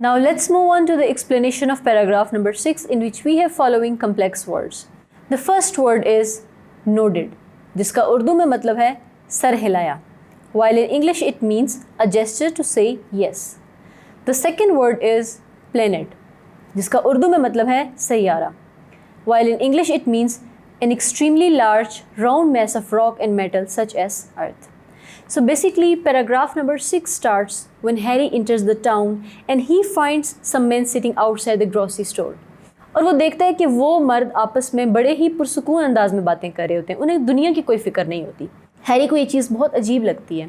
Now let's move on to the explanation of paragraph number 6, in which we have following complex words. The first word is nodded, जिसका उर्दू में मतलब है sir हिलाया, while in English it means a gesture to say yes. The second word is planet, जिसका उर्दू में मतलब है Saiyaara, while in English it means an extremely large round mass of rock and metal such as earth. So basically paragraph number 6 starts when Harry enters the town and he finds some men sitting outside the grocery store. और वो देखता है कि वो मर्द आपस में बड़े ही पुरसुकून अंदाज में बातें कर रहे होते हैं, उन्हें दुनिया की कोई फिक्र नहीं होती। हैरी को ये चीज़ बहुत अजीब लगती है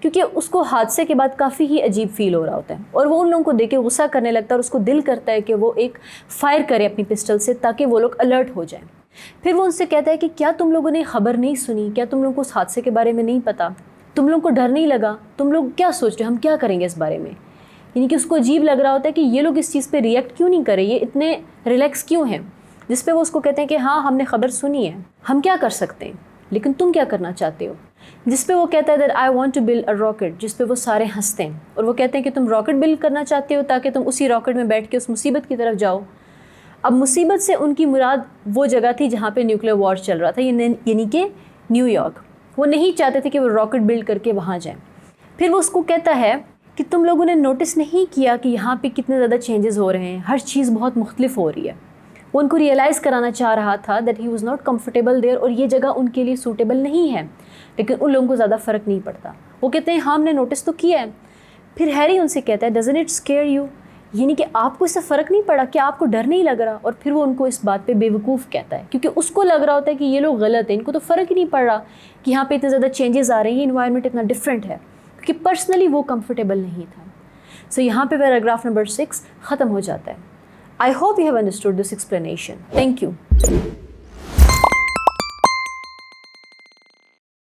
क्योंकि उसको हादसे के बाद काफ़ी ही अजीब फील हो रहा होता है और वो उन लोगों को देख के गुस्सा करने लगता है और उसको दिल करता है कि वो एक फायर करे अपनी पिस्टल से ताकि वो लोग अलर्ट हो जाएं। फिर वो उनसे कहता है कि क्या तुम लोगों ने खबर नहीं सुनी, क्या तुम लोगों को उस हादसे के बारे में नहीं पता, तुम लोगों को डर नहीं लगा, तुम लोग क्या सोच रहे हो, हम क्या करेंगे इस बारे में। यानी कि उसको अजीब लग रहा होता है कि ये लोग इस चीज़ पे रिएक्ट क्यों नहीं करे, ये इतने रिलैक्स क्यों हैं। जिस पे वो उसको कहते हैं कि हाँ हमने खबर सुनी है, हम क्या कर सकते हैं, लेकिन तुम क्या करना चाहते हो। जिस पे वो कहता है that I want to build a rocket, जिस पे वो सारे हंसते हैं और वो कहते हैं कि तुम रॉकेट बिल्ड करना चाहते हो ताकि तुम उसी रॉकेट में बैठ के उस मुसीबत की तरफ जाओ। अब मुसीबत से उनकी मुराद वो जगह थी जहाँ पे न्यूक्लियर वॉर चल रहा था, यानी कि न्यूयॉर्क। वो नहीं चाहते थे कि वो रॉकेट बिल्ड करके वहाँ जाएं। फिर वो उसको कहता है कि तुम लोगों ने नोटिस नहीं किया कि यहाँ पे कितने ज़्यादा चेंजेस हो रहे हैं, हर चीज़ बहुत मुख्तलिफ हो रही है। वो उनको रियलाइज़ कराना चाह रहा था that he was not comfortable there और ये जगह उनके लिए सूटेबल नहीं है, लेकिन उन लोगों को ज़्यादा फ़र्क नहीं पड़ता। वो कहते हैं हाँ हमने नोटिस तो किया है। फिर हैरी उनसे कहता है डजंट इट स्केयर यू, यानी कि आपको इससे फ़र्क नहीं पड़ा, कि आपको डर नहीं लग रहा। और फिर वो उनको इस बात पे बेवकूफ़ कहता है क्योंकि उसको लग रहा होता है कि ये लोग गलत हैं, इनको तो फ़र्क ही नहीं पड़ रहा कि यहाँ पे इतने ज़्यादा चेंजेस आ रहे हैं, इन्वायरमेंट इतना डिफरेंट है, क्योंकि पर्सनली वो कंफर्टेबल नहीं था। सो यहाँ पे पैराग्राफ नंबर 6 ख़त्म हो जाता है। I hope you have understood this explanation. Thank you.